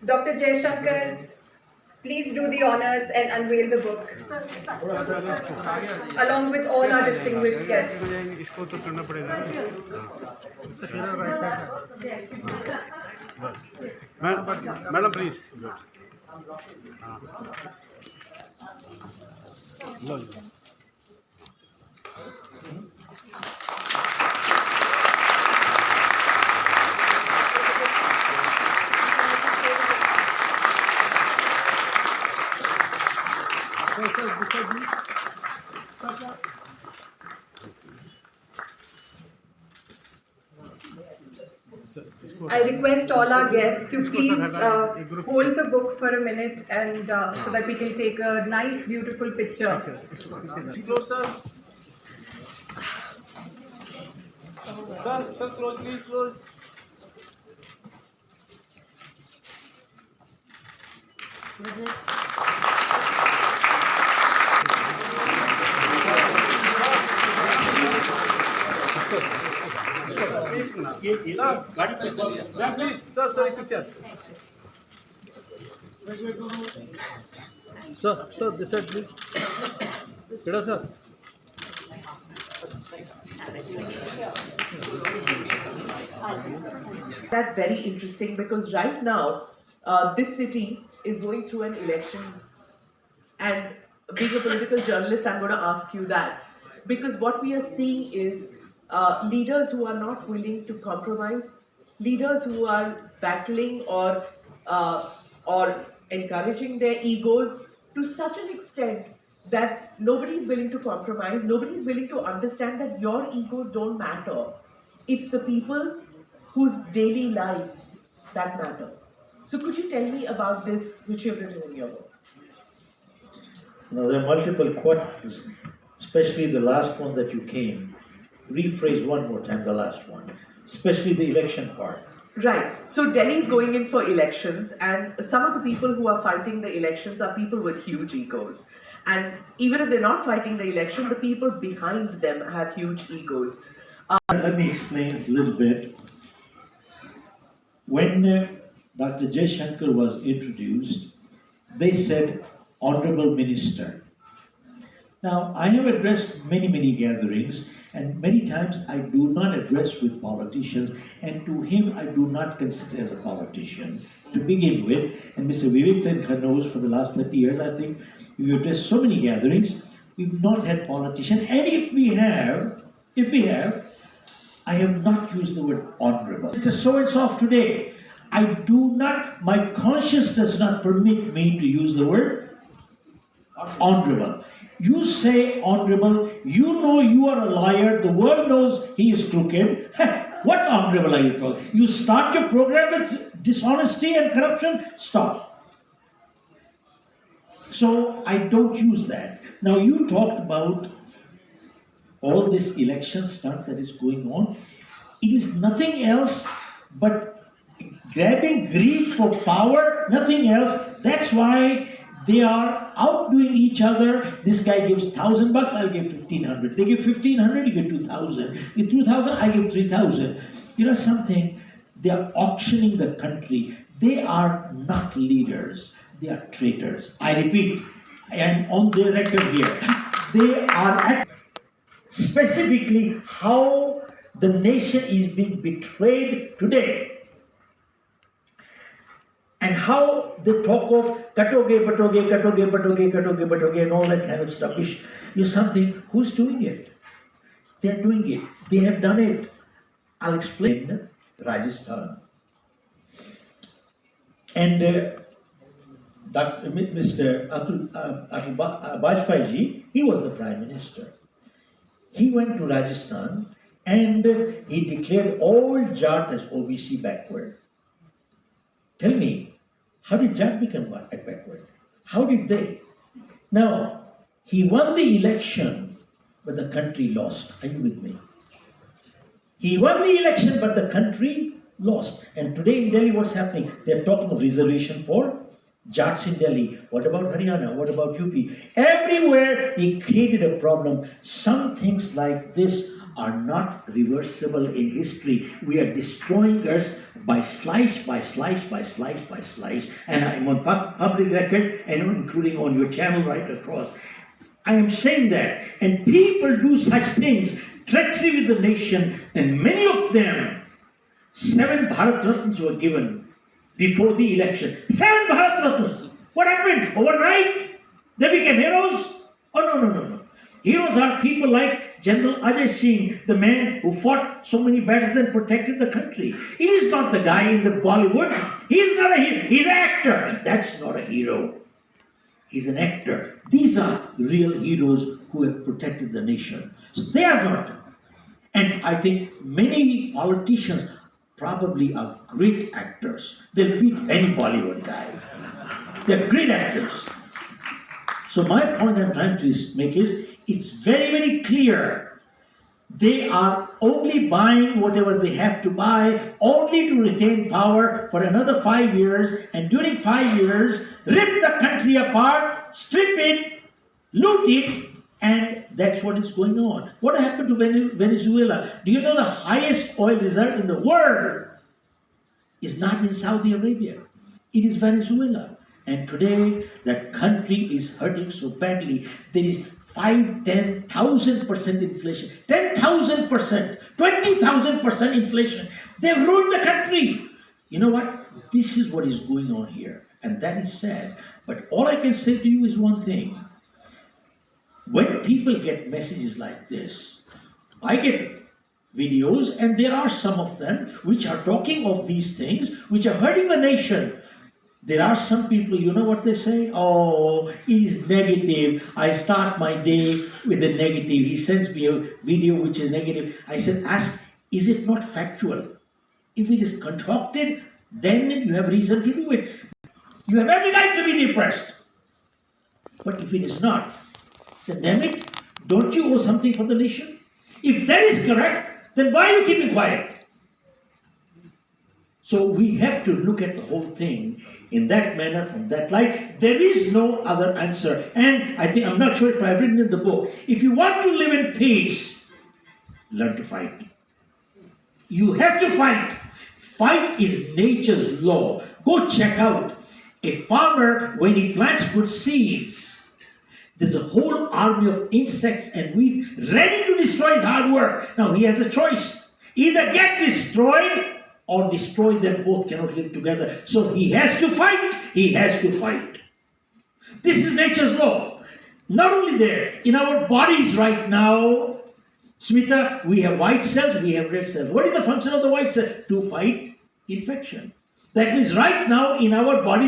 Dr. Jaishankar, please do the honors and unveil the book, along with all our distinguished guests. Madam, please. I request all our guests to please hold the book for a minute and so that we can take a nice, beautiful picture. Closer. Sir, close, please, close. Please, sir, pictures. Sir, this side, please. Khera, sir. That's very interesting because right now this city is going through an election, and being a political journalist, I'm going to ask you that, because what we are seeing is leaders who are not willing to compromise, leaders who are battling or encouraging their egos to such an extent that nobody is willing to compromise, nobody is willing to understand that your egos don't matter. It's the people whose daily lives that matter. So could you tell me about this, which you've written in your book? Now, there are multiple questions, especially the last one that you came. Rephrase one more time the last one, especially the election part. Right. So Delhi is going in for elections, and some of the people who are fighting the elections are people with huge egos. And even if they're not fighting the election, the people behind them have huge egos. Let me explain a little bit. When Dr. Jaishankar was introduced, they said, Honorable Minister. Now, I have addressed many gatherings, and many times I do not address with politicians, and to him I do not consider as a politician to begin with. And Mr. Vivek Tankar knows for the last 30 years, I think, we've addressed so many gatherings, we've not had politicians, and if we have, I have not used the word honorable. Mr. So-and-so of today, I do not, my conscience does not permit me to use the word honorable. You say honorable, you know you are a liar, the world knows he is crooked. What honorable are you talking? You start your program with dishonesty and corruption, stop. So I don't use that. Now you talked about all this election stuff that is going on. It is nothing else but grabbing greed for power, nothing else. That's why they are outdoing each other. This guy gives $1,000, I'll give 1,500. They give 1,500, you get 2,000. You give 2,000, I give 3,000. You know something? They are auctioning the country. They are not leaders. They are traitors. I repeat, I am on the record here. They are specifically how the nation is being betrayed today. And how they talk of katoge, batoge, and all that kind of stuff is something. Who's doing it? They are doing it. They have done it. I'll explain. Rajasthan. And Mr. AamAadmiParty, he was the Prime Minister. He went to Rajasthan and he declared all Jat as OBC backward. Tell me, how did Jat become backward? How did they? Now, he won the election, but the country lost. Are you with me? He won the election, but the country lost. And today in Delhi, what's happening? They're talking of reservation for Jats in Delhi. What about Haryana? What about UP? Everywhere he created a problem. Some things like this are not reversible in history. We are destroying us by slice by slice by slice by slice. And I'm on public record and including on your channel right across. I am saying that. And people do such things, treachery with the nation, and many of them, 7 Bharat Ratnas were given before the election. 7 Bharat Ratnas. What happened? Overnight? They became heroes? Oh, no. Heroes are people like General Ajay Singh, the man who fought so many battles and protected the country. He is not the guy in the Bollywood. He is not a hero. He's an actor. That's not a hero. He's an actor. These are real heroes who have protected the nation. So they are not. And I think many politicians probably are great actors. They'll beat any Bollywood guy. They're great actors. So my point I'm trying to make is, it's very, very clear. They are only buying whatever they have to buy, only to retain power for another 5 years, and during 5 years, rip the country apart, strip it, loot it, and that's what is going on. What happened to Venezuela? Do you know the highest oil reserve in the world is not in Saudi Arabia? It is Venezuela. And today, that country is hurting so badly. There is 10,000% inflation, 10,000%, 20,000% inflation. They've ruined the country. You know what? This is what is going on here. And that is sad. But all I can say to you is one thing. When people get messages like this, I get videos, and there are some of them which are talking of these things, which are hurting the nation. There are some people, you know what they say? Oh, it is negative. I start my day with a negative. He sends me a video which is negative. I said, ask, is it not factual? If it is concocted, then you have reason to do it. You have every right to be depressed. But if it is not, then damn it, don't you owe something for the nation? If that is correct, then why are you keeping quiet? So we have to look at the whole thing in that manner, from that light. There is no other answer. And I think, I'm not sure if I've written in the book, if you want to live in peace, learn to fight. You have to fight. Fight is nature's law. Go check out. A farmer, when he plants good seeds, there's a whole army of insects and weeds ready to destroy his hard work. Now he has a choice. Either get destroyed or destroy them. Both cannot live together. So he has to fight. He has to fight. This is nature's law. Not only there, in our bodies right now, Smita, we have white cells, we have red cells. What is the function of the white cell? To fight infection. That means right now in our body,